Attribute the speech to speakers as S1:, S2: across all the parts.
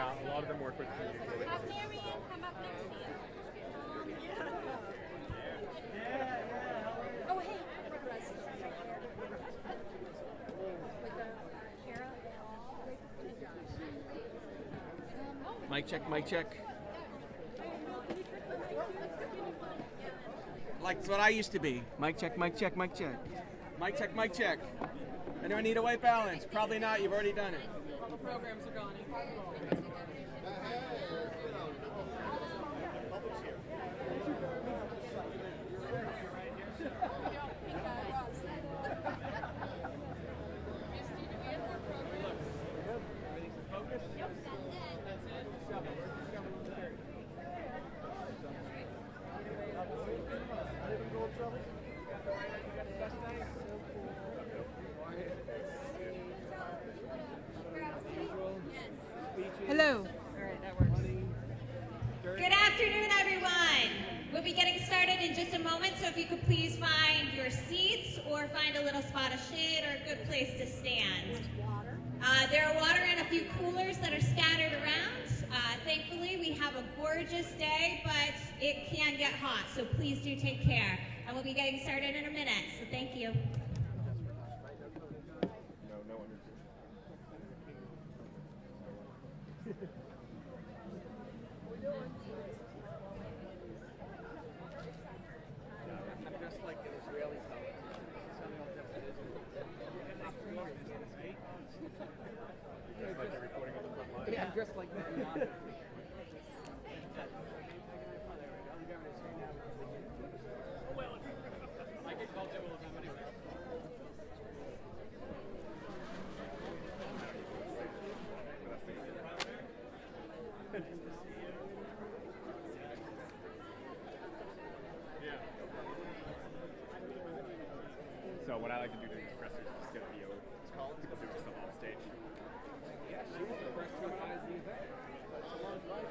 S1: Yeah, a lot of them work with community.
S2: Have Marianne come up next to you. Oh, hey.
S3: Mic check, mic check. Like it's what I used to be. Mic check, mic check, mic check. Mic check, mic check. Anyone need a white balance? Probably not, you've already done it.
S4: All the programs are gone.
S5: Hello.
S4: All right, that works.
S6: Good afternoon, everyone. We'll be getting started in just a moment, so if you could please find your seats or find a little spot of shade or a good place to stand. There are water and a few coolers that are scattered around. Thankfully, we have a gorgeous day, but it can get hot, so please do take care. And we'll be getting started in a minute, so thank you.
S3: Just like an Israeli
S4: Yeah, I'm dressed like that. I get called Jim all the time anyway.
S1: So what I like to do during this presser is just get a VO. It's called to go do stuff off stage.
S4: Yeah, she was the first to organize the event. That's a long drive.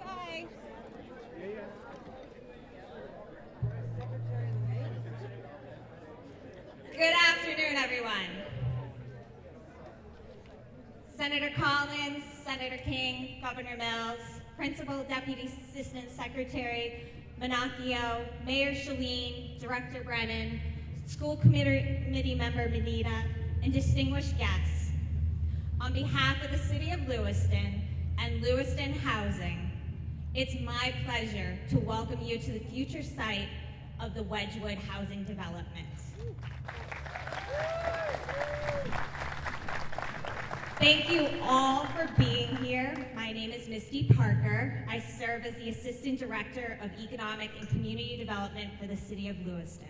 S6: Bye. Good afternoon, everyone. Senator Collins, Senator King, Governor Mills, Principal Deputy Assistant Secretary Manacchio, Mayor Shalene, Director Brennan, School Committee Member Benita, and distinguished guests. On behalf of the City of Lewiston and Lewiston Housing, it's my pleasure to welcome you to the future site of the Wedgwood Housing Development. Thank you all for being here. My name is Misty Parker. I serve as the Assistant Director of Economic and Community Development for the City of Lewiston.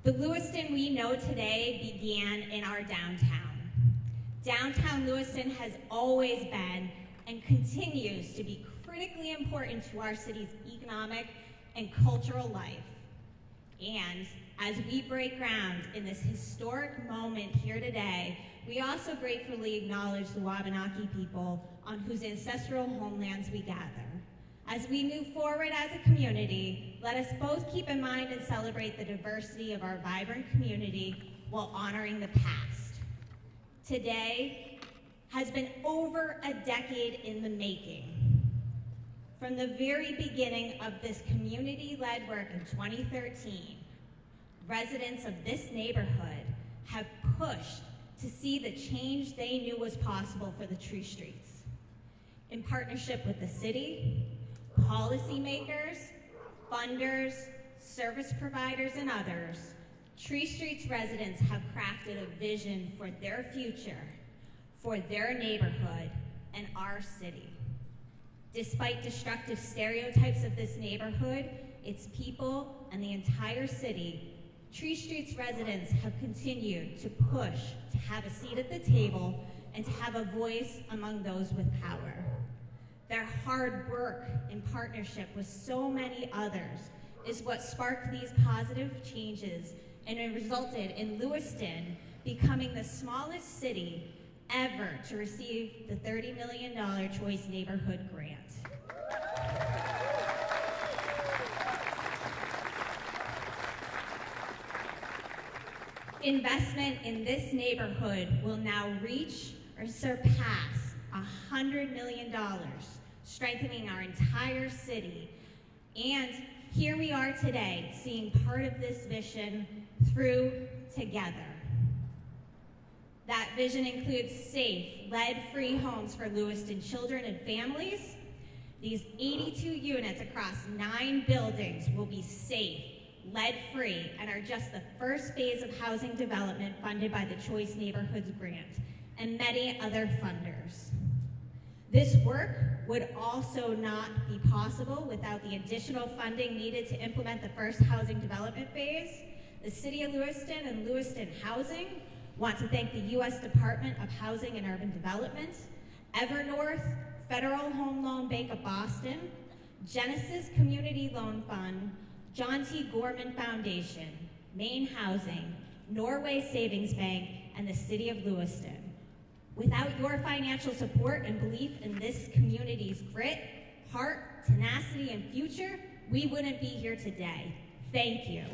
S6: The Lewiston we know today began in our downtown. Downtown Lewiston has always been and continues to be critically important to our city's economic and cultural life. And as we break ground in this historic moment here today, we also gratefully acknowledge the Wabanaki people on whose ancestral homelands we gather. As we move forward as a community, let us both keep in mind and celebrate the diversity of our vibrant community while honoring the past. Today has been over a decade in the making. From the very beginning of this community-led work in 2013, residents of this neighborhood have pushed to see the change they knew was possible for the Tree Streets. In partnership with the city, policymakers, funders, service providers, and others, Tree Streets residents have crafted a vision for their future, for their neighborhood, and our city. Despite destructive stereotypes of this neighborhood, its people, and the entire city, Tree Streets residents have continued to push to have a seat at the table and to have a voice among those with power. Their hard work in partnership with so many others is what sparked these positive changes, and it resulted in Lewiston becoming the smallest city ever to receive the $30 million Choice Neighborhood Grant. Investment in this neighborhood will now reach or surpass $100 million, strengthening our entire city. And here we are today, seeing part of this vision through together. That vision includes safe, lead-free homes for Lewiston children and families. These 82 units across 9 buildings will be safe, lead-free, and are just the first phase of housing development funded by the Choice Neighborhoods Grant and many other funders. This work would also not be possible without the additional funding needed to implement the first housing development phase. The City of Lewiston and Lewiston Housing want to thank the U.S. Department of Housing and Urban Development, Evernorth, Federal Home Loan Bank of Boston, Genesis Community Loan Fund, John T. Gorman Foundation, Maine Housing, Norway Savings Bank, and the City of Lewiston. Without your financial support and belief in this community's grit, heart, tenacity, and future, we wouldn't be here today. Thank you.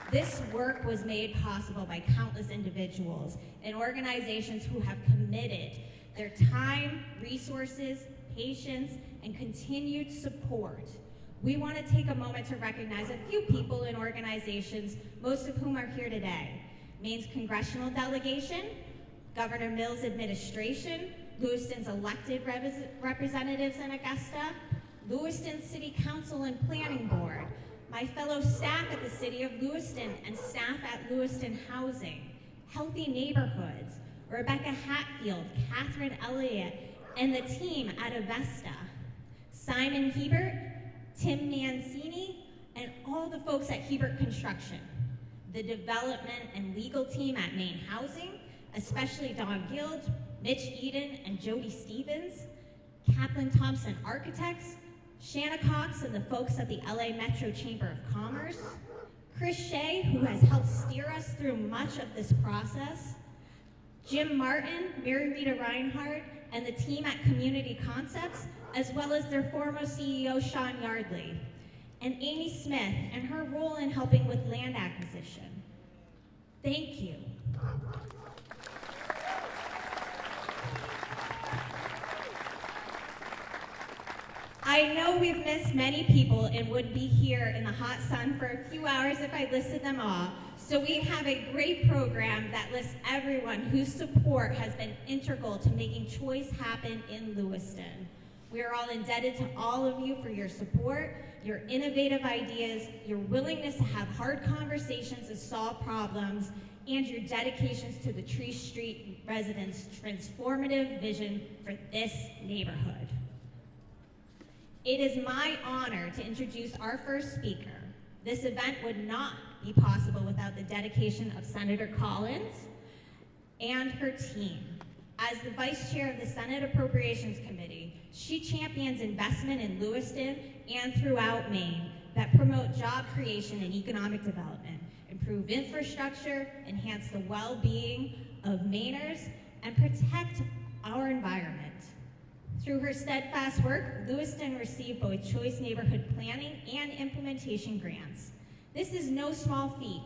S6: This work was made possible by countless individuals and organizations who have committed their time, resources, patience, and continued support. We want to take a moment to recognize a few people and organizations, most of whom are here today. Maine's congressional delegation, Governor Mills' administration, Lewiston's elected representatives in Augusta, Lewiston City Council and Planning Board, my fellow staff at the City of Lewiston and staff at Lewiston Housing, Healthy Neighborhoods, Rebecca Hatfield, Catherine Elliott, and the team at Avesta, Simon Hebert, Tim Mancini, and all the folks at Hebert Construction, the development and legal team at Maine Housing, especially Don Guild, Mitch Eden, and Jody Stevens, Kaplan Thompson Architects, Shanna Cox and the folks at the LA Metro Chamber of Commerce, Chris Shea, who has helped steer us through much of this process, Jim Martin, Mary Rita Reinhardt, and the team at Community Concepts, as well as their former CEO, Sean Yardley, and Amy Smith and her role in helping with land acquisition. Thank you. I know we've missed many people and would be here in the hot sun for a few hours if I listed them all. So we have a great program that lists everyone whose support has been integral to making choice happen in Lewiston. We are all indebted to all of you for your support, your innovative ideas, your willingness to have hard conversations and solve problems, and your dedications to the Tree Street residents' transformative vision for this neighborhood. It is my honor to introduce our first speaker. This event would not be possible without the dedication of Senator Collins and her team. As the Vice Chair of the Senate Appropriations Committee, she champions investment in Lewiston and throughout Maine that promote job creation and economic development, improve infrastructure, enhance the well-being of Mainers, and protect our environment. Through her steadfast work, Lewiston received both Choice Neighborhood Planning and Implementation grants. This is no small feat,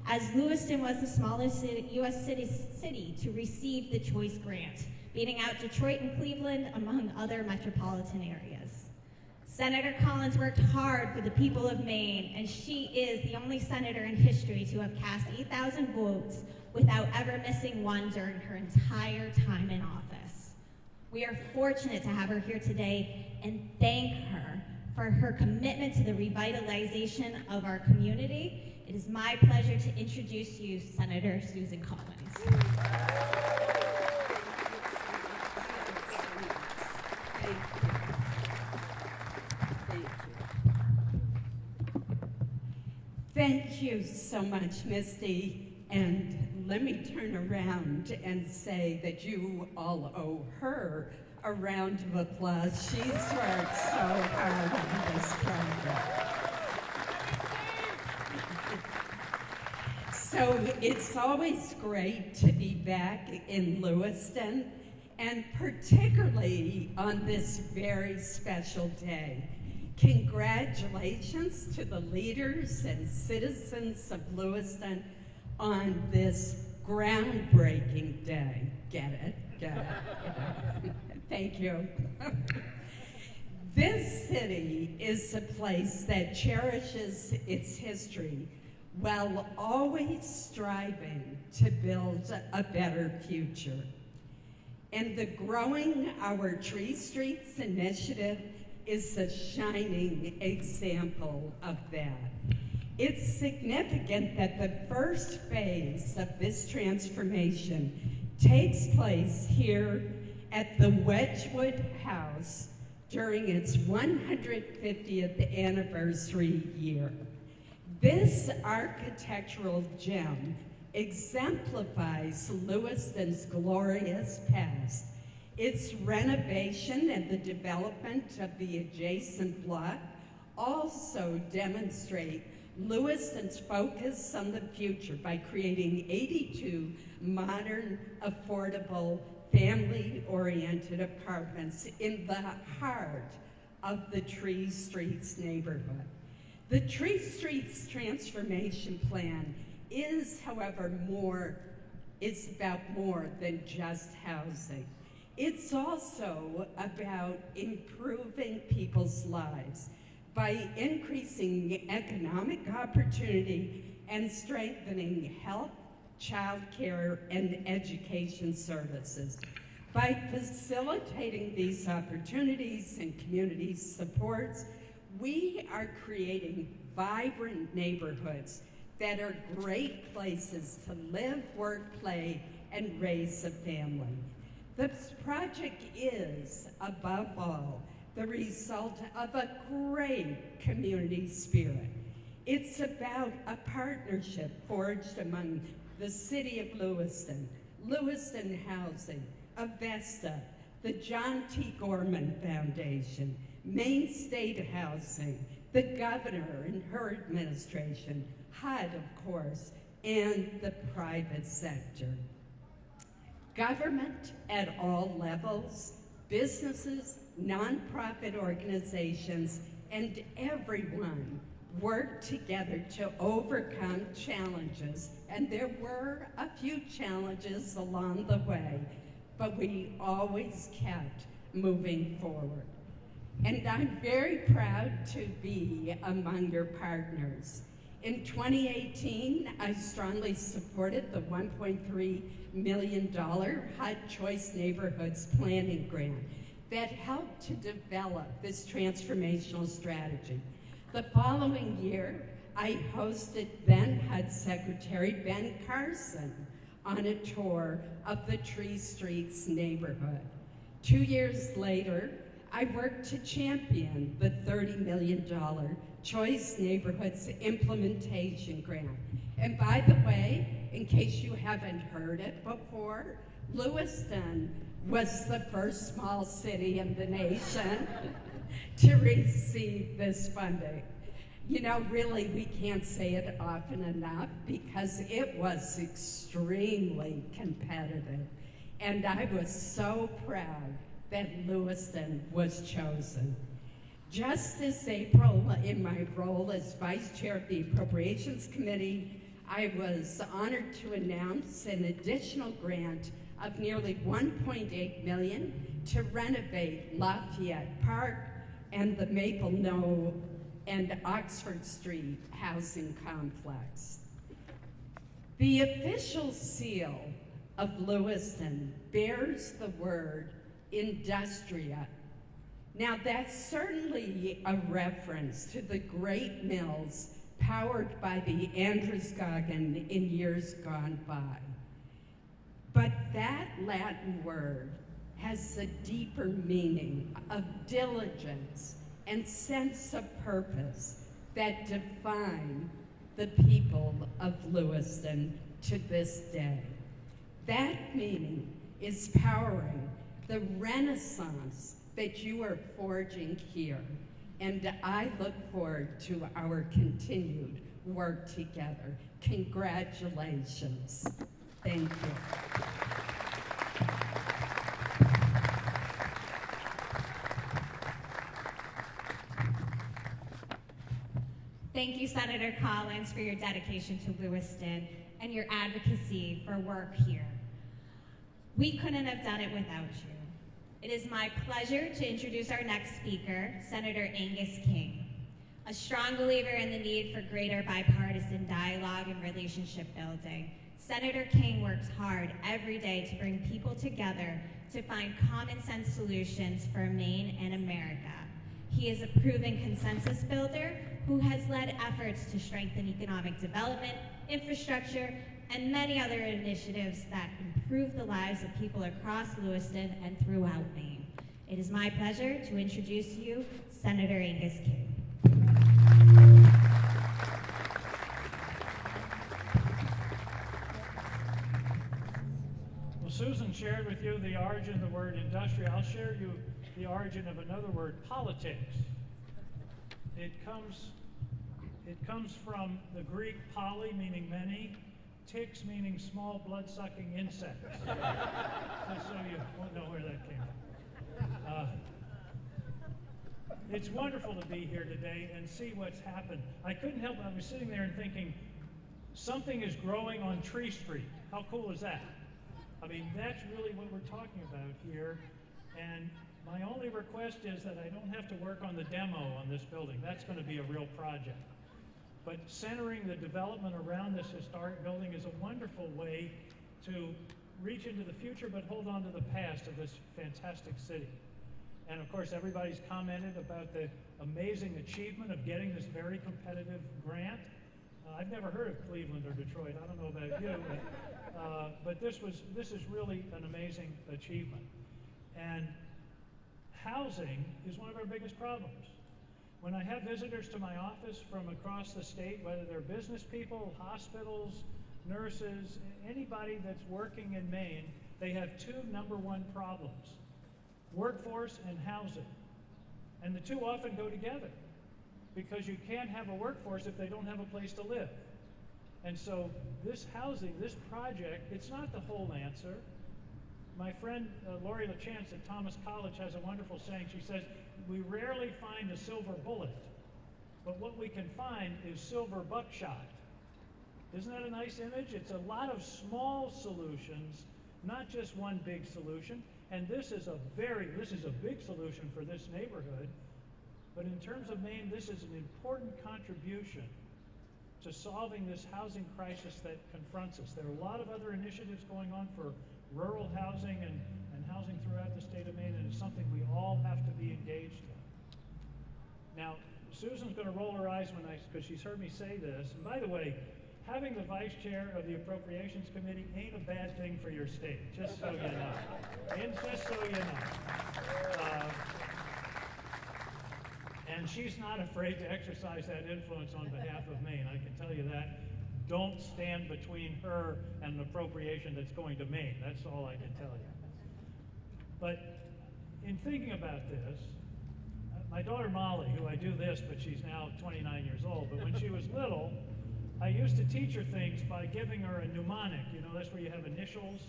S6: as Lewiston was the smallest U.S. city to receive the Choice grant, beating out Detroit and Cleveland, among other metropolitan areas. Senator Collins worked hard for the people of Maine, and she is the only senator in history to have cast 8,000 votes without ever missing one during her entire time in office. We are fortunate to have her here today and thank her for her commitment to the revitalization of our community. It is my pleasure to introduce you, Senator Susan Collins.
S5: Thank you so much, Misty. And let me turn around and say that you all owe her a round of applause. She's worked so hard on this project. So it's always great to be back in Lewiston, and particularly on this very special day. Congratulations to the leaders and citizens of Lewiston on this groundbreaking day. Get it? Get it? Thank you. This city is a place that cherishes its history while always striving to build a better future. And the Growing Our Tree Streets initiative is a shining example of that. It's significant that the first phase of this transformation takes place here at the Wedgwood House during its 150th anniversary year. This architectural gem exemplifies Lewiston's glorious past. Its renovation and the development of the adjacent block also demonstrate Lewiston's focus on the future by creating 82 modern, affordable, family-oriented apartments in the heart of the Tree Streets neighborhood. The Tree Streets transformation plan is, however, about more than just housing. It's also about improving people's lives by increasing economic opportunity and strengthening health, child care, and education services. By facilitating these opportunities and community supports, we are creating vibrant neighborhoods that are great places to live, work, play, and raise a family. This project is, above all, the result of a great community spirit. It's about a partnership forged among the City of Lewiston, Lewiston Housing, Avesta, the John T. Gorman Foundation, Maine State Housing, the governor and her administration, HUD, of course, and the private sector. Government at all levels, businesses, nonprofit organizations, and everyone worked together to overcome challenges. And there were a few challenges along the way, but we always kept moving forward. And I'm very proud to be among your partners. In 2018, I strongly supported the $1.3 million HUD Choice Neighborhoods Planning Grant that helped to develop this transformational strategy. The following year, I hosted then HUD Secretary Ben Carson on a tour of the Tree Streets neighborhood. 2 years later, I worked to champion the $30 million Choice Neighborhoods Implementation Grant. And by the way, in case you haven't heard it before, Lewiston was the first small city in the nation to receive this funding. You know, really, we can't say it often enough because it was extremely competitive. And I was so proud that Lewiston was chosen. Just this April, in my role as Vice Chair of the Appropriations Committee, I was honored to announce an additional grant of nearly $1.8 million to renovate Lafayette Park and the Maple Knoll and Oxford Street housing complex. The official seal of Lewiston bears the word Industria. Now that's certainly a reference to the great mills powered by the Androscoggin in years gone by. But that Latin word has a deeper meaning of diligence and sense of purpose that define the people of Lewiston to this day. That meaning is powering the renaissance that you are forging here, and I look forward to our continued work together. Congratulations. Thank you.
S6: Thank you, Senator Collins, for your dedication to Lewiston and your advocacy for work here. We couldn't have done it without you. It is my pleasure to introduce our next speaker, Senator Angus King. A strong believer in the need for greater bipartisan dialogue and relationship building, Senator King works hard every day to bring people together to find common sense solutions for Maine and America. He is a proven consensus builder who has led efforts to strengthen economic development, infrastructure, and many other initiatives that improve the lives of people across Lewiston and throughout Maine. It is my pleasure to introduce you, Senator Angus King.
S7: Well, Susan shared with you the origin of the word industrial. I'll share you the origin of another word, politics. It comes from the Greek poly, meaning many, ticks, meaning small blood-sucking insects. Just so you won't know where that came from. It's wonderful to be here today and see what's happened. I couldn't help it. I was sitting there and thinking, something is growing on Tree Street. How cool is that? I mean, that's really what we're talking about here. And my only request is that I don't have to work on the demo on this building. That's going to be a real project. But centering the development around this historic building is a wonderful way to reach into the future but hold on to the past of this fantastic city. And of course, everybody's commented about the amazing achievement of getting this very competitive grant. I've never heard of Cleveland or Detroit. I don't know about you, but this is really an amazing achievement. And housing is one of our biggest problems. When I have visitors to my office from across the state, whether they're business people, hospitals, nurses, anybody that's working in Maine, they have two #1 problems: workforce and housing. And the two often go together because you can't have a workforce if they don't have a place to live. And so this housing, this project, it's not the whole answer. My friend Lori LaChance at Thomas College has a wonderful saying. She says, we rarely find a silver bullet, but what we can find is silver buckshot. Isn't that a nice image? It's a lot of small solutions, not just one big solution. And this is a big solution for this neighborhood. But in terms of Maine, this is an important contribution to solving this housing crisis that confronts us. There are a lot of other initiatives going on for rural housing and housing throughout the state of Maine, and it's something we all have to be engaged in. Now, Susan's going to roll her eyes because she's heard me say this. And by the way, having the vice chair of the Appropriations Committee ain't a bad thing for your state, just so you know. And just so you know. And she's not afraid to exercise that influence on behalf of Maine, I can tell you that. Don't stand between her and an appropriation that's going to Maine. That's all I can tell you. But in thinking about this, my daughter Molly, who I do this, but she's now 29 years old, but when she was little, I used to teach her things by giving her a mnemonic. You know, that's where you have initials,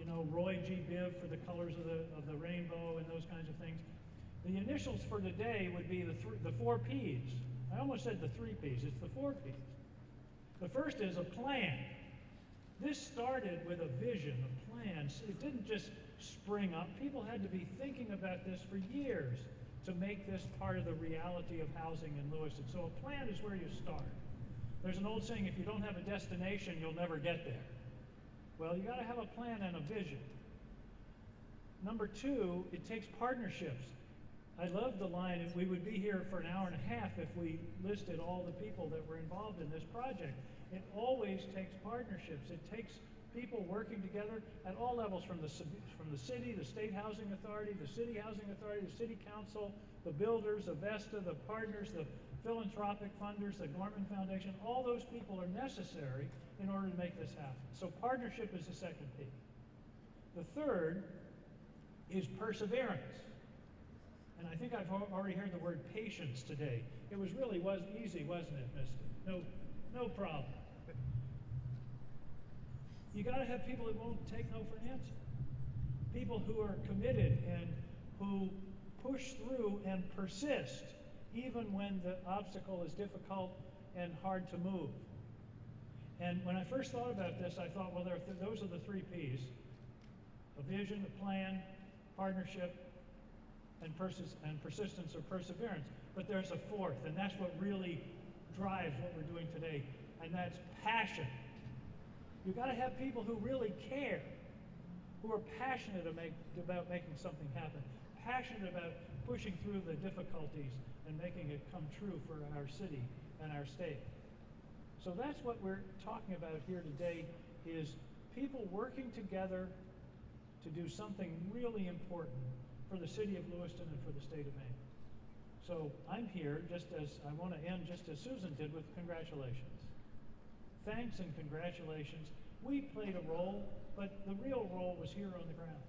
S7: you know, Roy G. Biv for the colors of the rainbow and those kinds of things. The initials for today would be the 4 P's. I almost said the 3 P's. It's the 4 P's. The first is a plan. This started with a vision, a plan. It didn't just spring up. People had to be thinking about this for years to make this part of the reality of housing in Lewiston. So a plan is where you start. There's an old saying, if you don't have a destination, you'll never get there. Well, you got to have a plan and a vision. Number 2, it takes partnerships. I love the line, if we would be here for an hour and a half if we listed all the people that were involved in this project. It always takes partnerships. It takes people working together at all levels, from the city, the state housing authority, the city housing authority, the city council, the builders, Avesta, the partners, the philanthropic funders, the Gorman Foundation. All those people are necessary in order to make this happen. So partnership is the second P. The third is perseverance. And I think I've already heard the word patience today. It was easy, wasn't it, Misty? No problem. You got to have people that won't take no for an answer. People who are committed and who push through and persist even when the obstacle is difficult and hard to move. And when I first thought about this, I thought, well, those are the 3 P's: a vision, a plan, partnership, and persistence or perseverance. But there's a fourth, and that's what really drives what we're doing today, and that's passion. You've got to have people who really care, who are passionate about making something happen, passionate about pushing through the difficulties and making it come true for our city and our state. So that's what we're talking about here today, is people working together to do something really important for the city of Lewiston and for the state of Maine. So I'm here I want to end just as Susan did, with congratulations. Thanks and congratulations. We played a role, but the real role was here on the ground.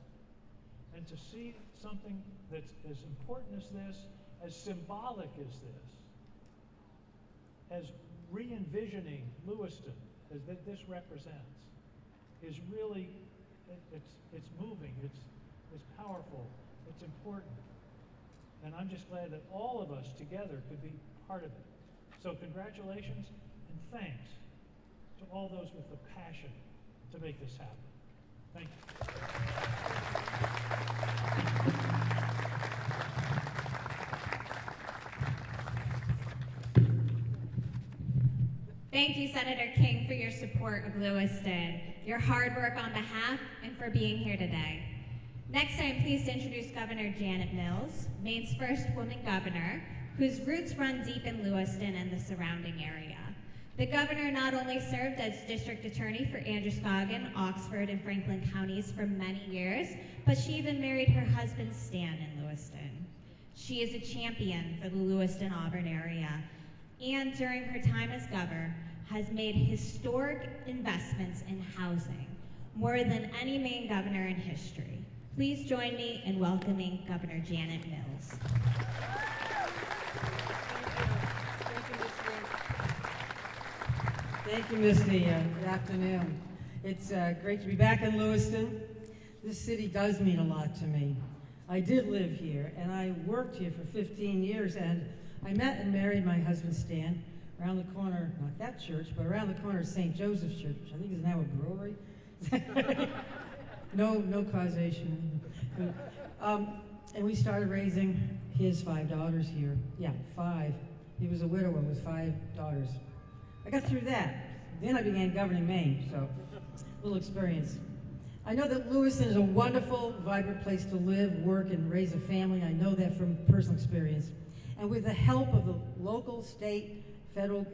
S7: And to see something that's as important as this, as symbolic as this, as re-envisioning Lewiston as this represents, is really, it's moving, it's powerful, it's important. And I'm just glad that all of us together could be part of it. So congratulations and thanks to all those with the passion to make this happen. Thank you.
S6: Thank you, Senator King, for your support of Lewiston, your hard work on behalf, and for being here today. Next, I am pleased to introduce Governor Janet Mills, Maine's first woman governor, whose roots run deep in Lewiston and the surrounding area. The governor not only served as district attorney for Androscoggin, Oxford, and Franklin counties for many years, but she even married her husband Stan in Lewiston. She is a champion for the Lewiston-Auburn area, and during her time as governor, has made historic investments in housing, more than any Maine governor in history. Please join me in welcoming Governor Janet Mills.
S8: Thank you, Misty. Good afternoon. It's great to be back in Lewiston. This city does mean a lot to me. I did live here, and I worked here for 15 years, and I met and married my husband, Stan, around the corner, not that church, but around the corner of St. Joseph's Church, which I think is now a brewery. No causation. And we started raising his 5 daughters here. Yeah, 5. He was a widower with 5 daughters. I got through that. Then I began governing Maine, so a little experience. I know that Lewiston is a wonderful, vibrant place to live, work, and raise a family. I know that from personal experience. And with the help of the local, state, federal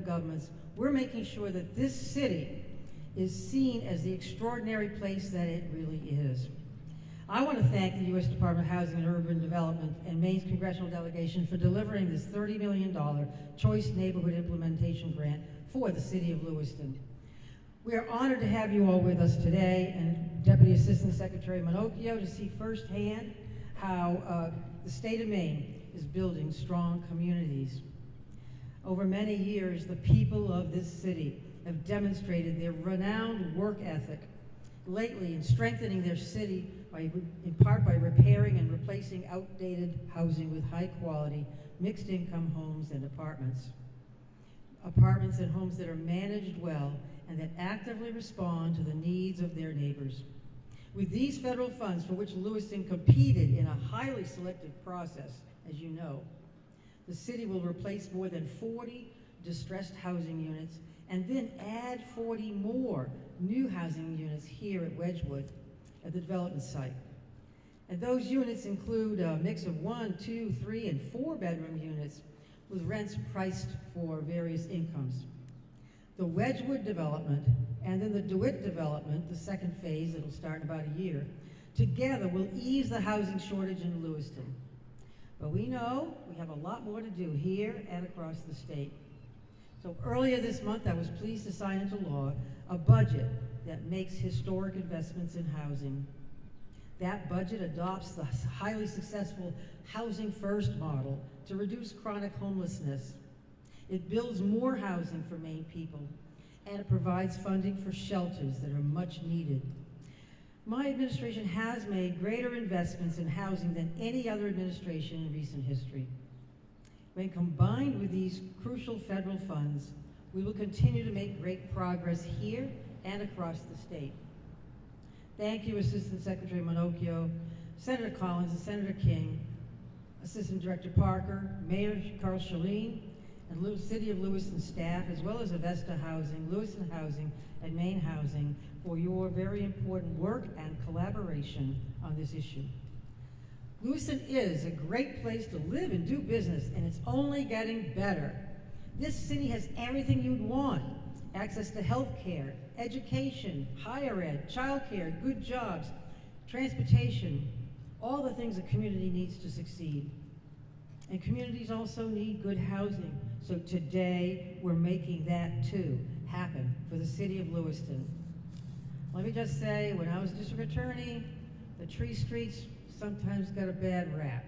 S8: governments, we're making sure that this city is seen as the extraordinary place that it really is. I want to thank the U.S. Department of Housing and Urban Development and Maine's congressional delegation for delivering this $30 million Choice Neighborhood Implementation Grant for the city of Lewiston. We are honored to have you all with us today, and Deputy Assistant Secretary Minocchio, to see firsthand how the state of Maine is building strong communities. Over many years, the people of this city have demonstrated their renowned work ethic lately in strengthening their city in part by repairing and replacing outdated housing with high-quality, mixed-income homes and apartments. Apartments and homes that are managed well and that actively respond to the needs of their neighbors. With these federal funds, for which Lewiston competed in a highly selective process, as you know, the city will replace more than 40 distressed housing units and then add 40 more new housing units here at Wedgwood at the development site. And those units include a mix of 1, 2, 3, and 4 bedroom units with rents priced for various incomes. The Wedgwood development and then the DeWitt development, the second phase that'll start in about a year, together will ease the housing shortage in Lewiston. But we know we have a lot more to do here and across the state. So earlier this month, I was pleased to sign into law a budget that makes historic investments in housing. That budget adopts the highly successful Housing First model to reduce chronic homelessness. It builds more housing for Maine people, and it provides funding for shelters that are much needed. My administration has made greater investments in housing than any other administration in recent history. When combined with these crucial federal funds, we will continue to make great progress here and across the state. Thank you, Assistant Secretary Minocchio, Senator Collins and Senator King, Assistant Director Parker, Mayor Carl Shaleen, and City of Lewiston staff, as well as Avesta Housing, Lewiston Housing, and Maine Housing for your very important work and collaboration on this issue. Lewiston is a great place to live and do business, and it's only getting better. This city has everything you'd want: access to health care, education, higher ed, childcare, good jobs, transportation, all the things a community needs to succeed. And communities also need good housing. So today, we're making that too happen for the city of Lewiston. Let me just say, when I was district attorney, the tree streets sometimes got a bad rap.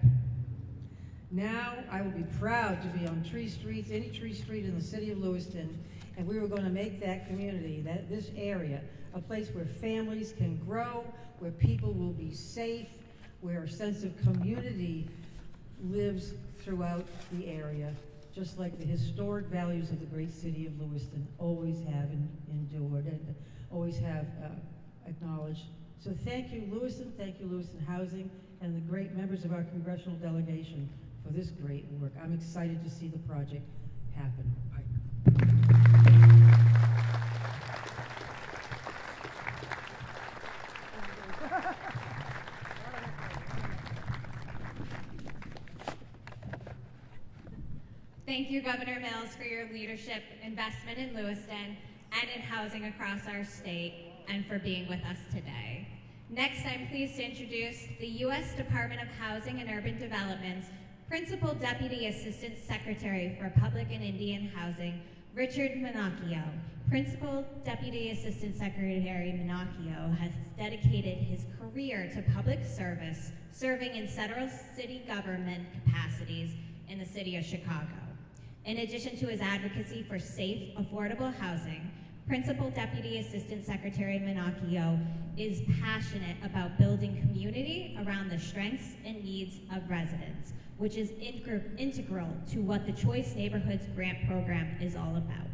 S8: Now, I will be proud to be on tree streets, any tree street in the city of Lewiston, and we were going to make that community, this area, a place where families can grow, where people will be safe, where a sense of community lives throughout the area, just like the historic values of the great city of Lewiston always have endured and always have acknowledged. So thank you, Lewiston Housing, and the great members of our congressional delegation for this great work. I'm excited to see the project happen.
S6: Thank you, Governor Mills, for your leadership, investment in Lewiston, and in housing across our state, and for being with us today. Next, I'm pleased to introduce the U.S. Department of Housing and Urban Development's Principal Deputy Assistant Secretary for Public and Indian Housing, Richard Minocchio. Principal Deputy Assistant Secretary Minocchio has dedicated his career to public service, serving in federal city government capacities in the city of Chicago. In addition to his advocacy for safe, affordable housing, Principal Deputy Assistant Secretary Minocchio is passionate about building community around the strengths and needs of residents, which is integral to what the Choice Neighborhoods Grant Program is all about.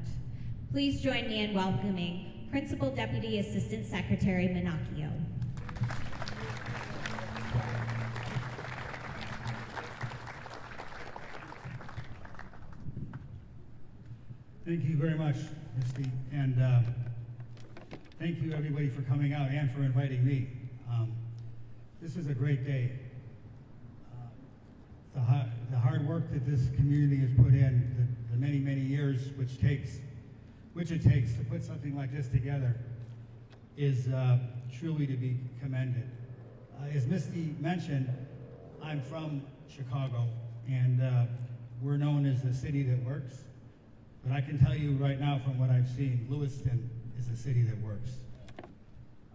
S6: Please join me in welcoming Principal Deputy Assistant Secretary Minocchio.
S9: Thank you very much, Misty, and thank you everybody for coming out and for inviting me. This is a great day. The hard work that this community has put in, the many, many years which it takes to put something like this together is truly to be commended. As Misty mentioned, I'm from Chicago, and we're known as the city that works. But I can tell you right now from what I've seen, Lewiston is a city that works.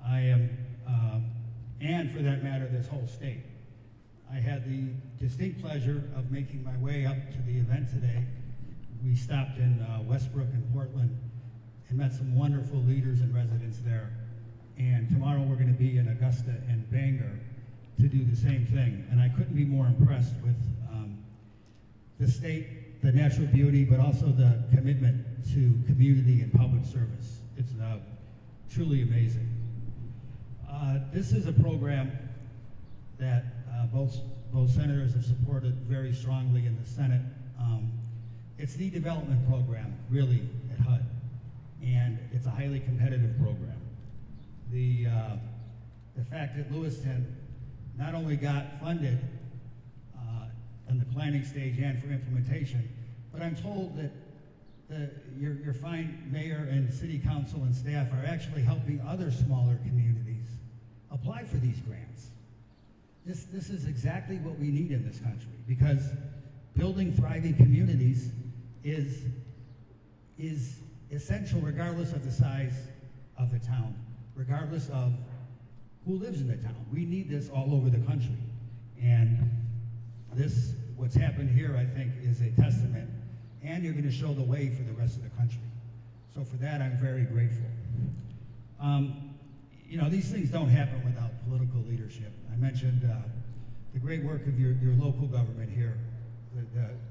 S9: I am, and for that matter, this whole state. I had the distinct pleasure of making my way up to the event today. We stopped in Westbrook and Portland and met some wonderful leaders and residents there. And tomorrow we're going to be in Augusta and Bangor to do the same thing. And I couldn't be more impressed with the state, the natural beauty, but also the commitment to community and public service. It's truly amazing. This is a program that both senators have supported very strongly in the Senate. It's the development program, really, at HUD, and it's a highly competitive program. The fact that Lewiston not only got funded in the planning stage and for implementation, but I'm told that your fine mayor and city council and staff are actually helping other smaller communities apply for these grants. This is exactly what we need in this country, because building thriving communities is essential regardless of the size of the town, regardless of who lives in the town. We need this all over the country. And what's happened here, I think, is a testament, and you're going to show the way for the rest of the country. So for that, I'm very grateful. You know, these things don't happen without political leadership. I mentioned the great work of your local government here,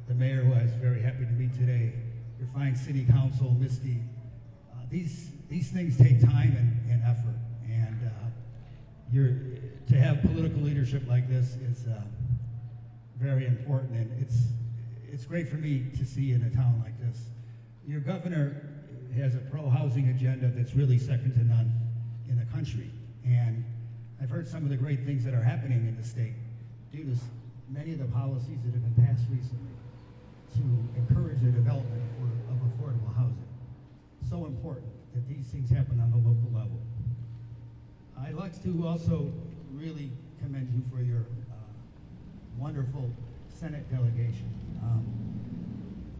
S9: the mayor, who I was very happy to meet today, your fine city council, Misty. These things take time and effort, and to have political leadership like this is very important, and it's great for me to see in a town like this. Your governor has a pro-housing agenda that's really second to none in the country, and I've heard some of the great things that are happening in the state due to many of the policies that have been passed recently to encourage the development of affordable housing. So important that these things happen on the local level. I'd like to also really commend you for your wonderful Senate delegation.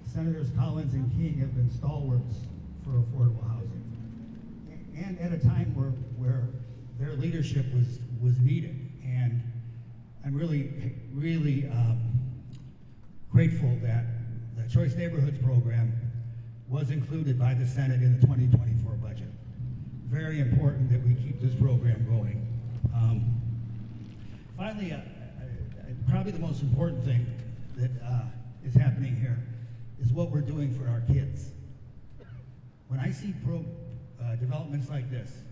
S9: Senators Collins and King have been stalwarts for affordable housing, and at a time where their leadership was needed. And I'm really grateful that the Choice Neighborhoods program was included by the Senate in the 2024 budget. Very important that we keep this program going. Finally, probably the most important thing that is happening here is what we're doing for our kids. When I see developments like this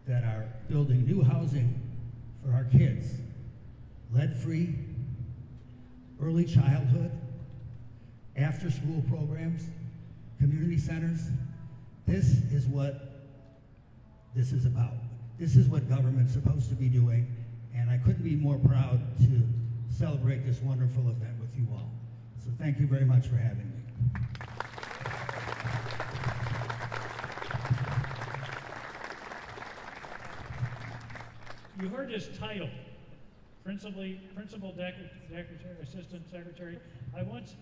S9: that are building new housing for our kids, lead-free, early childhood, after-school programs, community centers, this is what this is about. This is what government's supposed to be doing, and I couldn't be more proud to celebrate this wonderful event with you all. So thank you very much for having me.
S7: You heard his title, Principal Secretary, Assistant Secretary. I once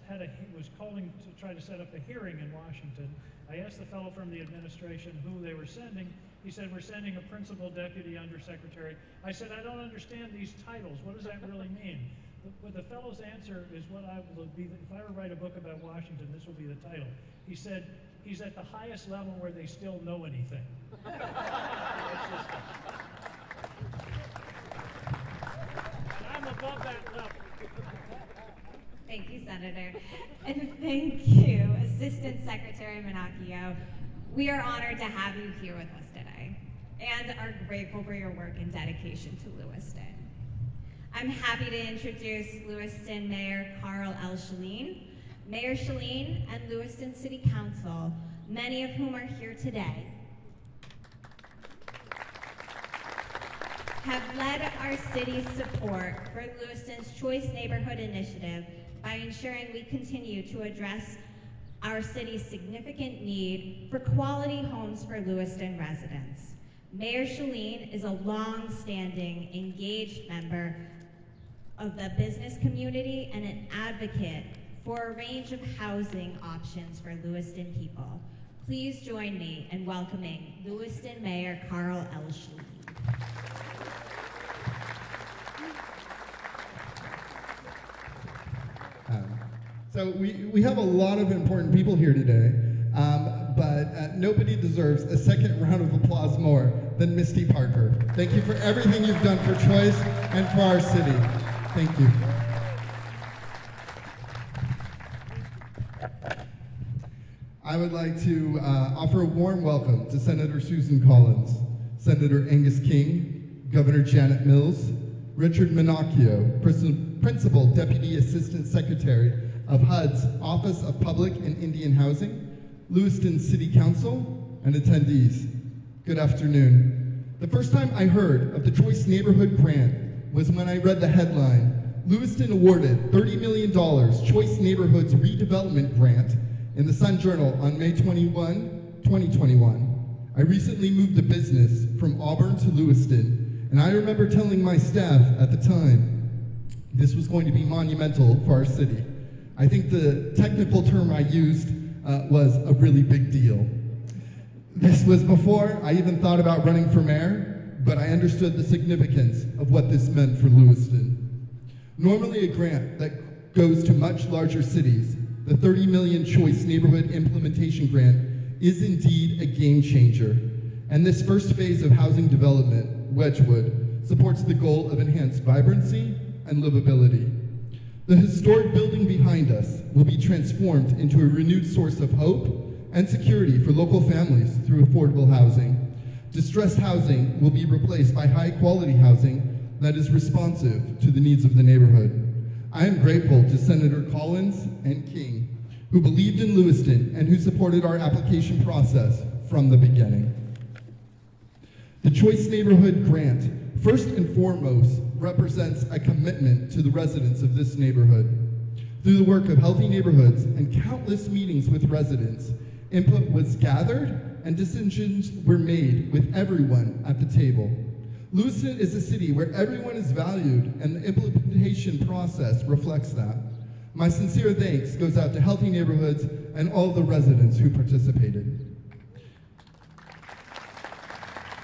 S7: was calling to try to set up a hearing in Washington. I asked the fellow from the administration who they were sending. He said, we're sending a Principal Deputy Undersecretary. I said, I don't understand these titles. What does that really mean? But the fellow's answer is what I will be, if I were to write a book about Washington, this will be the title. He said, he's at the highest level where they still know anything. And I'm above that level.
S6: Thank you, Senator. And thank you, Assistant Secretary Minacchio. We are honored to have you here with us today and are grateful for your work and dedication to Lewiston. I'm happy to introduce Lewiston Mayor Carl L. Schelin. Mayor Schelin and Lewiston City Council, many of whom are here today, have led our city's support for Lewiston's Choice Neighborhood Initiative by ensuring we continue to address our city's significant need for quality homes for Lewiston residents. Mayor Schelin is a long-standing, engaged member of the business community and an advocate for a range of housing options for Lewiston people. Please join me in welcoming Lewiston Mayor Carl L. Schelin.
S10: So we have a lot of important people here today, but that nobody deserves a second round of applause more than Misty Parker. Thank you for everything you've done for Choice and for our city. Thank you. I would like to offer a warm welcome to Senator Susan Collins, Senator Angus King, Governor Janet Mills, Richard Minocchio, Principal Deputy Assistant Secretary of HUD's Office of Public and Indian Housing, Lewiston City Council, and attendees. Good afternoon. The first time I heard of the Choice Neighborhood Grant was when I read the headline, Lewiston awarded $30 million Choice Neighborhoods Redevelopment Grant in the Sun Journal on May 21, 2021. I recently moved a business from Auburn to Lewiston, and I remember telling my staff at the time this was going to be monumental for our city. I think the technical term I used was a really big deal. This was before I even thought about running for mayor, but I understood the significance of what this meant for Lewiston. Normally a grant that goes to much larger cities, the $30 million Choice Neighborhood Implementation Grant is indeed a game changer. And this first phase of housing development, Wedgwood, supports the goal of enhanced vibrancy and livability. The historic building behind us will be transformed into a renewed source of hope and security for local families through affordable housing. Distressed housing will be replaced by high-quality housing that is responsive to the needs of the neighborhood. I am grateful to Senator Collins and King, who believed in Lewiston and who supported our application process from the beginning. The Choice Neighborhood Grant, first and foremost, represents a commitment to the residents of this neighborhood. Through the work of Healthy Neighborhoods and countless meetings with residents, input was gathered and decisions were made with everyone at the table. Lewiston is a city where everyone is valued, and the implementation process reflects that. My sincere thanks goes out to Healthy Neighborhoods and all the residents who participated.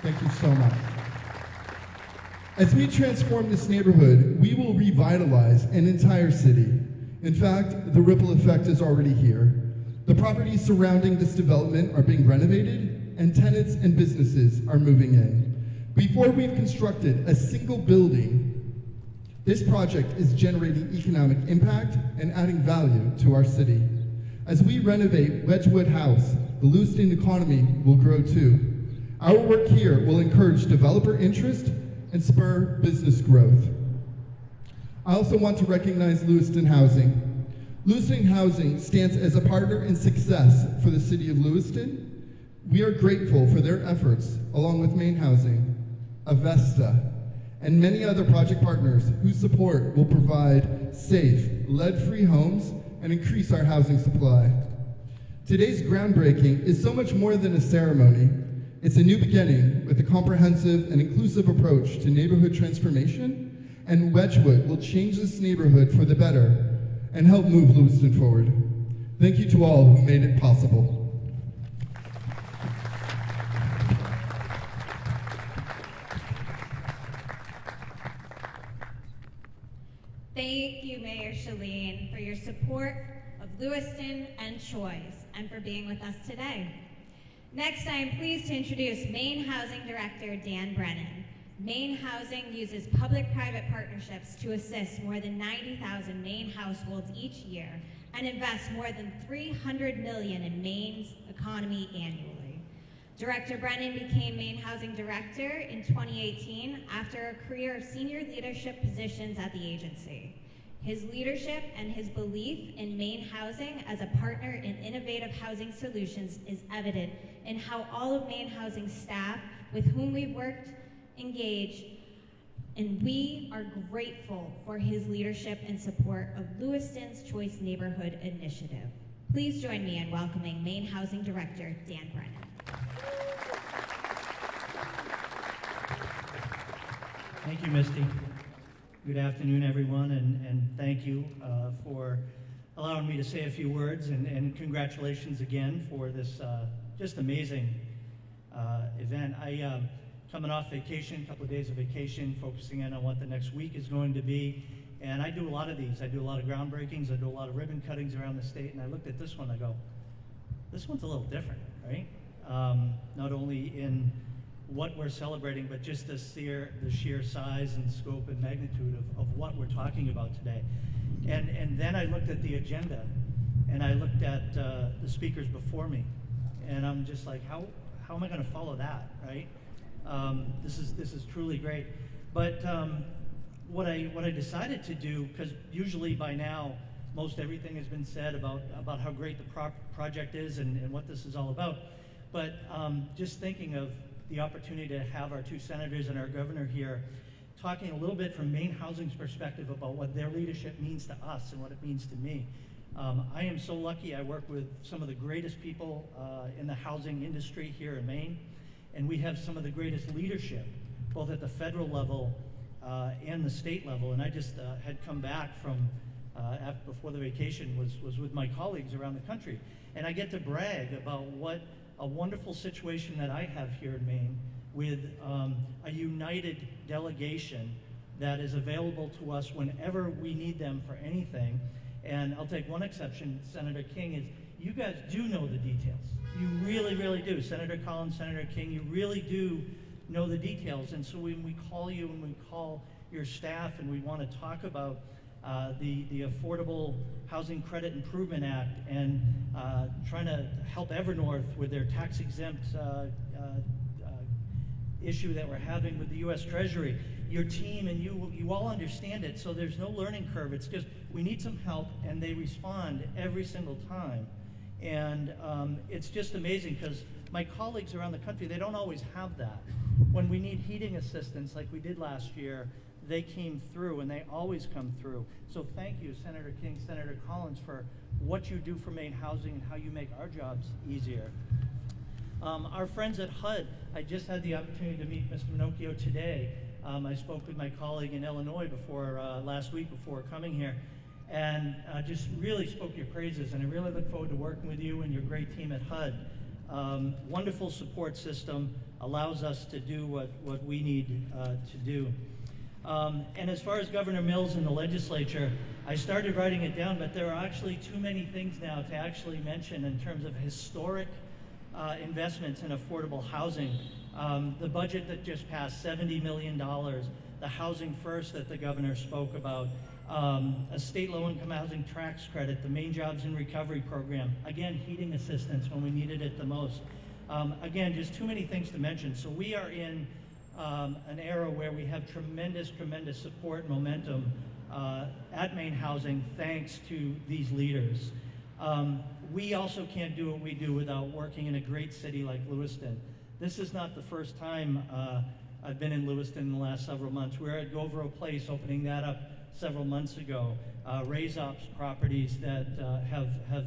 S10: Thank you so much. As we transform this neighborhood, we will revitalize an entire city. In fact, the ripple effect is already here. The properties surrounding this development are being renovated, and tenants and businesses are moving in. Before we've constructed a single building, this project is generating economic impact and adding value to our city. As we renovate Wedgwood House, the Lewiston economy will grow too. Our work here will encourage developer interest and spur business growth. I also want to recognize Lewiston Housing. Lewiston Housing stands as a partner in success for the city of Lewiston. We are grateful for their efforts, along with Maine Housing, Avesta, and many other project partners whose support will provide safe, lead-free homes and increase our housing supply. Today's groundbreaking is so much more than a ceremony. It's a new beginning with a comprehensive and inclusive approach to neighborhood transformation, and Wedgwood will change this neighborhood for the better and help move Lewiston forward. Thank you to all who made it possible.
S6: Thank you, Mayor Shalene, for your support of Lewiston and Choice, and for being with us today. Next, I am pleased to introduce Maine Housing Director Dan Brennan. Maine Housing uses public-private partnerships to assist more than 90,000 Maine households each year and invests more than $300 million in Maine's economy annually. Director Brennan became Maine Housing Director in 2018 after a career of senior leadership positions at the agency. His leadership and his belief in Maine Housing as a partner in innovative housing solutions is evident in how all of Maine Housing staff with whom we've worked engage, and we are grateful for his leadership and support of Lewiston's Choice Neighborhood Initiative. Please join me in welcoming Maine Housing Director Dan Brennan.
S11: Thank you, Misty. Good afternoon, everyone, and thank you for allowing me to say a few words, and congratulations again for this just amazing event. I coming off vacation, a couple of days of vacation, focusing in on what the next week is going to be, and I do a lot of these. I do a lot of groundbreakings, I do a lot of ribbon cuttings around the state, and I looked at this one, I go, this one's a little different, right? not only in what we're celebrating, but just the sheer size and scope and magnitude of what we're talking about today. And then I looked at the agenda, and I looked at the speakers before me, and I'm just like, how am I going to follow that, right? This is truly great. But what I decided to do, because usually by now most everything has been said about how great the project is and what this is all about, but just thinking of the opportunity to have our two senators and our governor here talking a little bit from Maine Housing's perspective about what their leadership means to us and what it means to me. I am so lucky. I work with some of the greatest people in the housing industry here in Maine, and we have some of the greatest leadership, both at the federal level and the state level. And I just had come back from, before the vacation, was with my colleagues around the country. And I get to brag about what a wonderful situation that I have here in Maine with a united delegation that is available to us whenever we need them for anything. And I'll take one exception, Senator King, is you guys do know the details. You really, really do. Senator Collins, Senator King, you really do know the details. And so when we call you and we call your staff and we want to talk about the Affordable Housing Credit Improvement Act and trying to help Evernorth with their tax-exempt issue that we're having with the U.S. Treasury, your team and you all understand it, so there's no learning curve. It's just we need some help, and they respond every single time. And it's just amazing because my colleagues around the country, they don't always have that. When we need heating assistance like we did last year, they came through, and they always come through. So thank you, Senator King, Senator Collins, for what you do for Maine Housing and how you make our jobs easier. Our friends at HUD, I just had the opportunity to meet Mr. Minocchio today. I spoke with my colleague in Illinois last week before coming here, and just really spoke your praises, and I really look forward to working with you and your great team at HUD. Wonderful support system, allows us to do what we need to do. And as far as Governor Mills and the legislature, I started writing it down, but there are actually too many things now to actually mention in terms of historic investments in affordable housing. The budget that just passed, $70 million, the Housing First that the governor spoke about, a state low-income housing tax credit, the Maine Jobs and Recovery Program, again, heating assistance when we needed it the most. Again, just too many things to mention. So we are in an era where we have tremendous support and momentum at Maine Housing thanks to these leaders. We also can't do what we do without working in a great city like Lewiston. This is not the first time I've been in Lewiston in the last several months. We were at Govero Place, opening that up several months ago. Raise Ops properties that have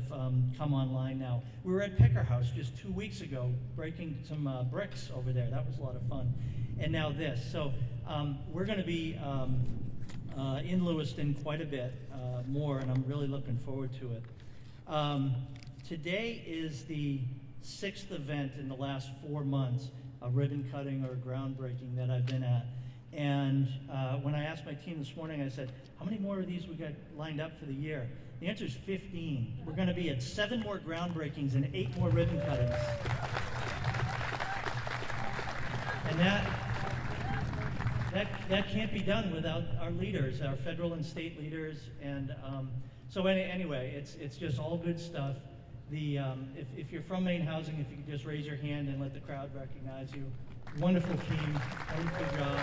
S11: come online now. We were at Picker House just 2 weeks ago, breaking some bricks over there. That was a lot of fun. And now this. So we're going to be in Lewiston quite a bit more, and I'm really looking forward to it. Today is the 6th event in the last 4 months, a ribbon cutting or groundbreaking that I've been at. And when I asked my team this morning, I said, how many more of these we got lined up for the year? The answer is 15. We're going to be at 7 more groundbreakings and 8 more ribbon cuttings. And that can't be done without our leaders, our federal and state leaders. And so anyway, it's just all good stuff. If you're from Maine Housing, if you could just raise your hand and let the crowd recognize you. Wonderful team, wonderful job.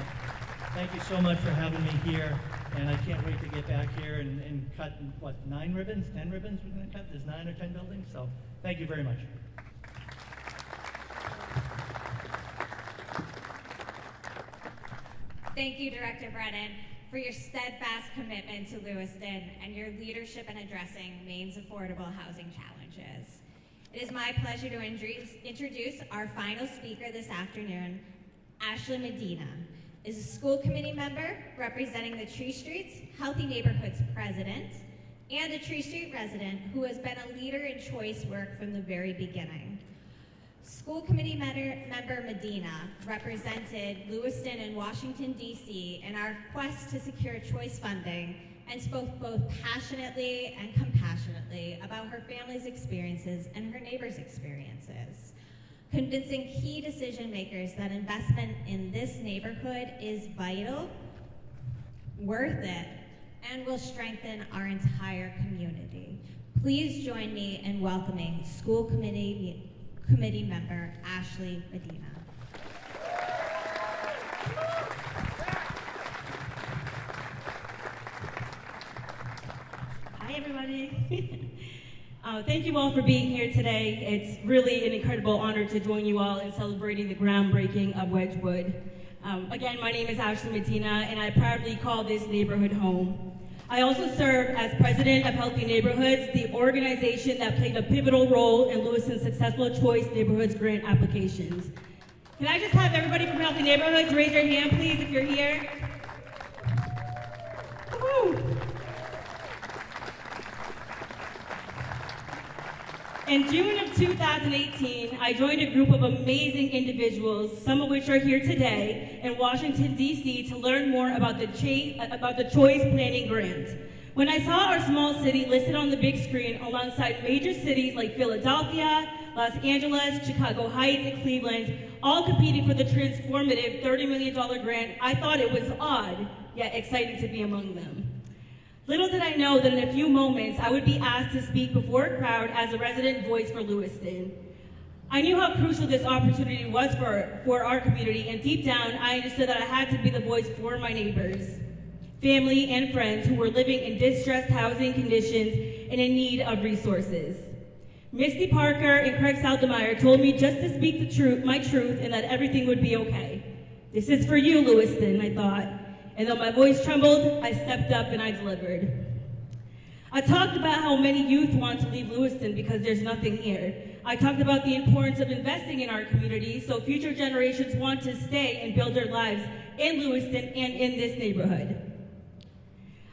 S11: Thank you so much for having me here, and I can't wait to get back here and cut, what, 9 ribbons, 10 ribbons we're going to cut? There's 9 or 10 buildings, so thank you very much.
S6: Thank you, Director Brennan, for your steadfast commitment to Lewiston and your leadership in addressing Maine's affordable housing challenges. It is my pleasure to introduce our final speaker this afternoon. Ashley Medina is a school committee member representing the Tree Streets Healthy Neighborhoods president and a Tree Street resident who has been a leader in choice work from the very beginning. School committee member Medina represented Lewiston and Washington, D.C. in our quest to secure choice funding and spoke both passionately and compassionately about her family's experiences and her neighbors' experiences. convincing key decision makers that investment in this neighborhood is vital, worth it, and will strengthen our entire community. Please join me in welcoming school committee member Ashley Medina.
S12: Hi, everybody. Thank you all for being here today. It's really an incredible honor to join you all in celebrating the groundbreaking of Wedgwood. Again, my name is Ashley Medina, and I proudly call this neighborhood home. I also serve as president of Healthy Neighborhoods, the organization that played a pivotal role in Lewiston's successful Choice Neighborhoods grant applications. Can I just have everybody from Healthy Neighborhoods raise your hand, please, if you're here? Woo-hoo. In June of 2018, I joined a group of amazing individuals, some of which are here today, in Washington, D.C. to learn more about the Choice Planning Grant. When I saw our small city listed on the big screen alongside major cities like Philadelphia, Los Angeles, Chicago Heights, and Cleveland, all competing for the transformative $30 million grant, I thought it was odd, yet exciting to be among them. Little did I know that in a few moments, I would be asked to speak before a crowd as a resident voice for Lewiston. I knew how crucial this opportunity was for our community, and deep down, I understood that I had to be the voice for my neighbors, family, and friends who were living in distressed housing conditions and in need of resources. Misty Parker and Craig Saldemeyer told me just to speak my truth, and that everything would be okay. This is for you, Lewiston, I thought. And though my voice trembled, I stepped up and I delivered. I talked about how many youth want to leave Lewiston because there's nothing here. I talked about the importance of investing in our community so future generations want to stay and build their lives in Lewiston and in this neighborhood.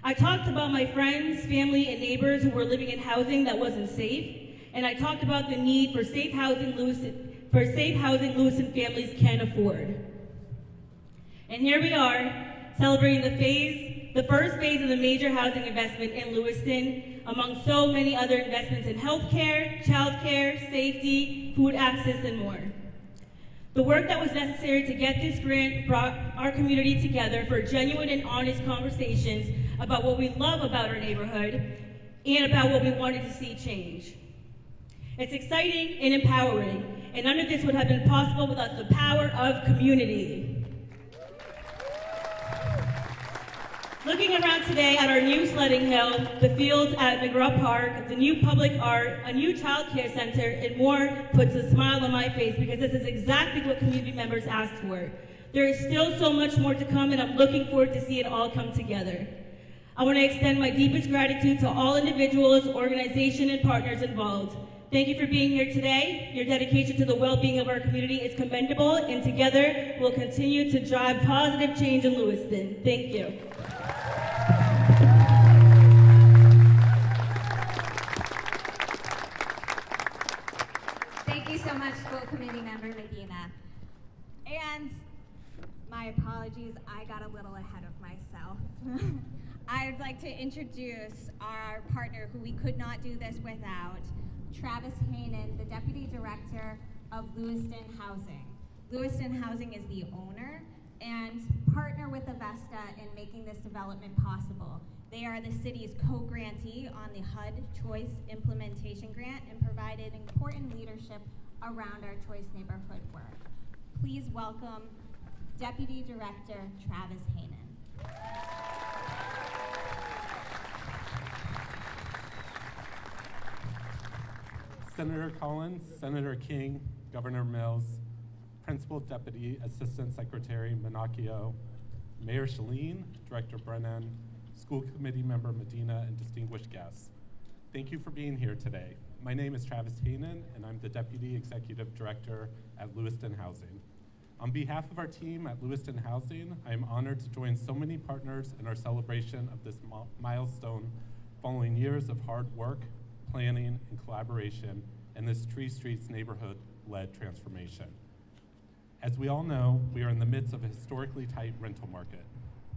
S12: I talked about my friends, family, and neighbors who were living in housing that wasn't safe, and I talked about the need for safe housing Lewiston families can afford. And here we are, celebrating the first phase of the major housing investment in Lewiston, among so many other investments in healthcare, childcare, safety, food access, and more. The work that was necessary to get this grant brought our community together for genuine and honest conversations about what we love about our neighborhood and about what we wanted to see change. It's exciting and empowering, and none of this would have been possible without the power of community. Looking around today at our new sledding hill, the fields at McGraw Park, the new public art, a new child care center, and more puts a smile on my face because this is exactly what community members asked for. There is still so much more to come, and I'm looking forward to see it all come together. I want to extend my deepest gratitude to all individuals, organizations, and partners involved. Thank you for being here today. Your dedication to the well-being of our community is commendable, and together we'll continue to drive positive change in Lewiston. Thank you.
S13: Thank you so much, School Committee Member Medina. And my apologies, I got a little ahead of myself. I would like to introduce our partner who we could not do this without, Travis Hainan, the Deputy Director of Lewiston Housing. Lewiston Housing is the owner and partner with Avesta in making this development possible. They are the city's co-grantee on the HUD Choice Implementation Grant and provided important leadership around our Choice neighborhood work. Please welcome Deputy Director Travis Hainan.
S14: Senator Collins, Senator King, Governor Mills, Principal Deputy Assistant Secretary Menacchio, Mayor Shaleen, Director Brennan, School Committee Member Medina, and distinguished guests. Thank you for being here today. My name is Travis Hainan, and I'm the Deputy Executive Director at Lewiston Housing. On behalf of our team at Lewiston Housing, I am honored to join so many partners in our celebration of this milestone following years of hard work, planning, and collaboration in this Tree Streets neighborhood-led transformation. As we all know, we are in the midst of a historically tight rental market.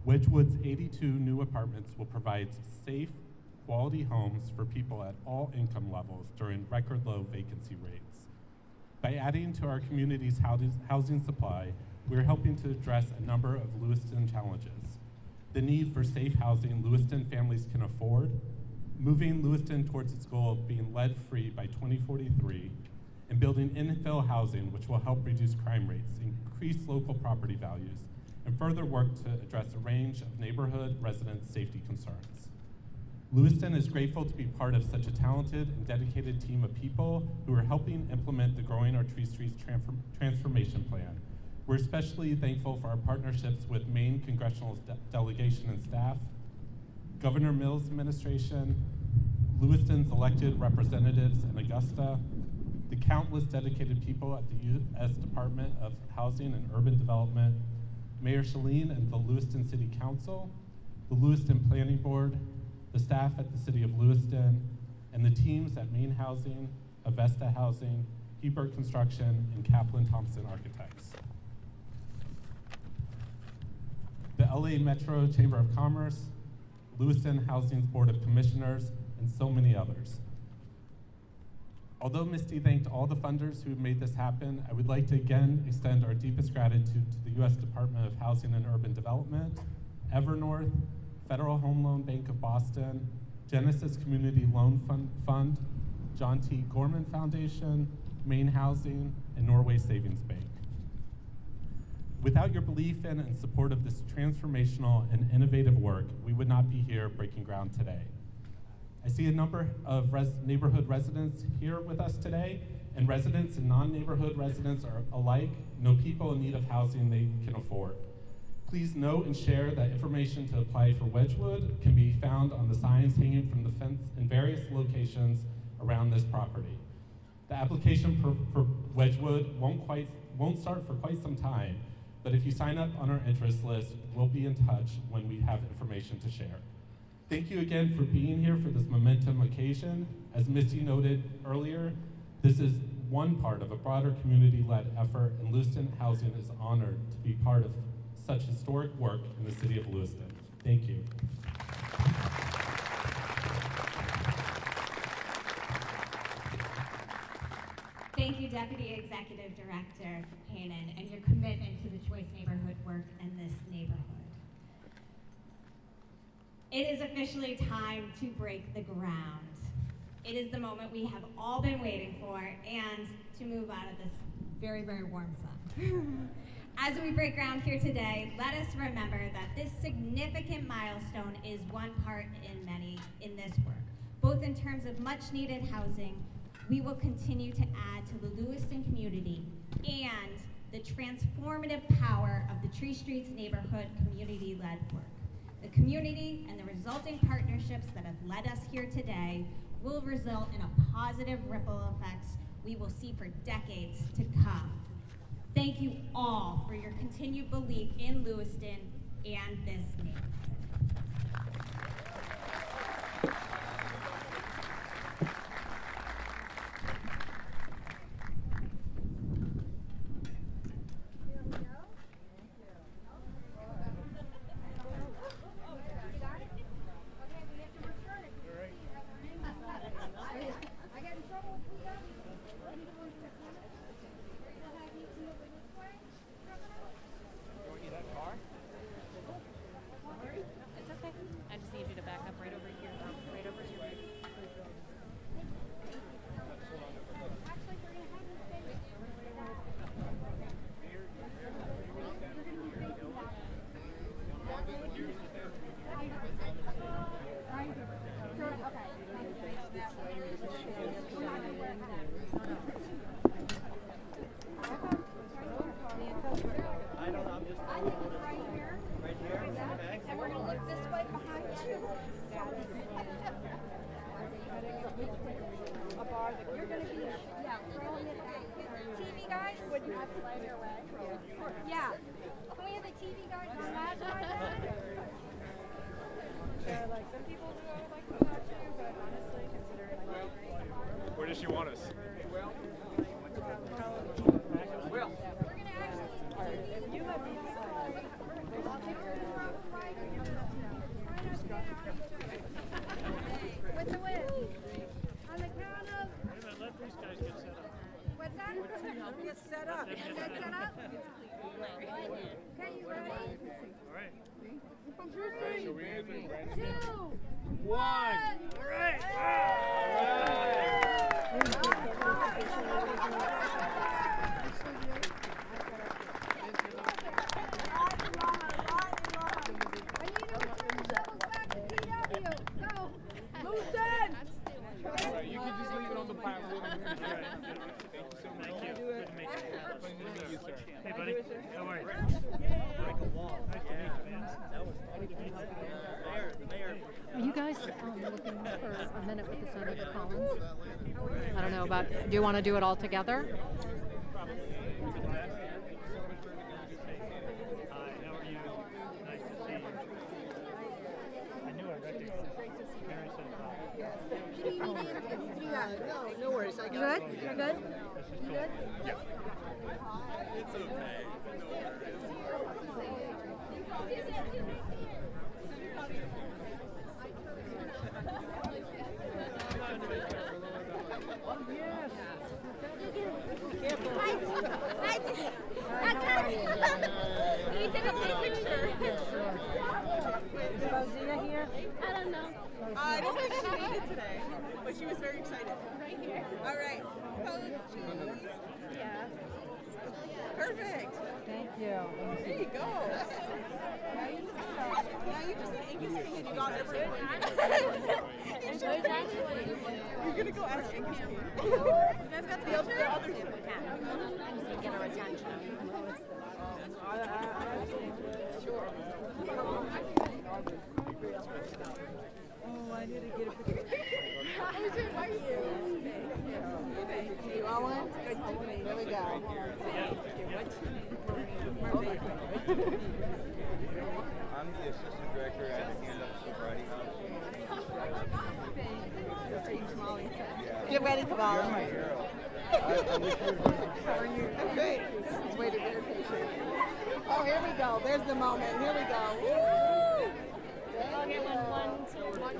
S14: Wedgwood's 82 new apartments will provide safe, quality homes for people at all income levels during record low vacancy rates. By adding to our community's housing supply, we're helping to address a number of Lewiston challenges. The need for safe housing Lewiston families can afford, moving Lewiston towards its goal of being lead-free by 2043, and building infill housing which will help reduce crime rates, increase local property values, and further work to address a range of neighborhood resident safety concerns. Lewiston is grateful to be part of such a talented and dedicated team of people who are helping implement the Growing Our Tree Streets transformation plan. We're especially thankful for our partnerships with Maine Congressional Delegation and staff, Governor Mills' administration, Lewiston's elected representatives in Augusta, the countless dedicated people at the U.S. Department of Housing and Urban Development, Mayor Shaleen and the Lewiston City Council, the Lewiston Planning Board, the staff at the City of Lewiston, and the teams at Maine Housing, Avesta Housing, Hebert Construction, and Kaplan Thompson Architects. The LA Metro Chamber of Commerce, Lewiston Housing's Board of Commissioners, and so many others. Although Misty thanked all the funders who made this happen, I would like to again extend our deepest gratitude to the U.S. Department of Housing and Urban Development, Evernorth, Federal Home Loan Bank of Boston, Genesis Community Loan Fund, John T. Gorman Foundation, Maine Housing, and Norway Savings Bank. Without your belief in and support of this transformational and innovative work, we would not be here breaking ground today. I see a number of neighborhood residents here with us today, and residents and non-neighborhood residents are alike know people in need of housing they can afford. Please note and share that information to apply for Wedgwood can be found on the signs hanging from the fence in various locations around this property. The application for Wedgwood won't start for quite some time, but if you sign up on our interest list, we'll be in touch when we have information to share. Thank you again for being here for this momentum occasion. As Misty noted earlier, this is one part of a broader community-led effort, and Lewiston Housing is honored to be part of such historic work in the city of Lewiston. Thank you.
S6: Thank you, Deputy Executive Director Hanan, and your commitment to the choice neighborhood work in this neighborhood. It is officially time to break the ground. It is the moment we have all been waiting for, and to move out of this very, very warm sun. As we break ground here today, let us remember that this significant milestone is one part in many in this work. Both in terms of much needed housing, we will continue to add to the Lewiston community and the transformative power of the Tree Streets neighborhood community-led work. The community and the resulting partnerships that have led us here today will result in a positive ripple effects we will see for decades to come. Thank you all for your continued belief in Lewiston and this neighborhood.
S15: set up. You guys set up? Okay, you ready?
S7: All right.
S15: Three,
S1: So we answer Brandon.
S15: 2, 1.
S7: All right.
S1: Alright, you can just leave it on the pile. Thank you so much.
S7: Thank you. Good to meet you.
S1: Pleasure to meet you, sir.
S7: Hey, buddy. How are you? Nice to meet you, man.
S16: Are you guys looking for a minute with the Senator Collins? I don't know about, do you want to do it all together?
S7: Hi, how are you? Nice to see you. I knew I recognized you. Mary said hi.
S15: No worries. You good? You're good? You good?
S1: Yeah. It's okay.
S15: Can you take a picture?
S16: Is Fauziya here?
S15: I don't know.
S17: I don't think she made it today, but she was very excited.
S15: Right here.
S17: All right. Pose, cheese.
S15: Yeah.
S17: Perfect.
S16: Thank you.
S17: There you go. Now you just said Angus King and you got everyone. You're going to go ask Angus King. You guys got the picture?
S16: Get her attention.
S17: Sure. Oh, I need to get a picture. You want one? There we go.
S18: I'm the assistant director at the Stand Up Sobriety House.
S17: Are you smiling?
S18: Yeah.
S17: Get ready to follow.
S18: You're my hero.
S17: How are you? I'm great. Just wait a minute, patient. Oh, here we go. There's the moment. Here we go. Woo!
S15: Okay, 1, 2, 1.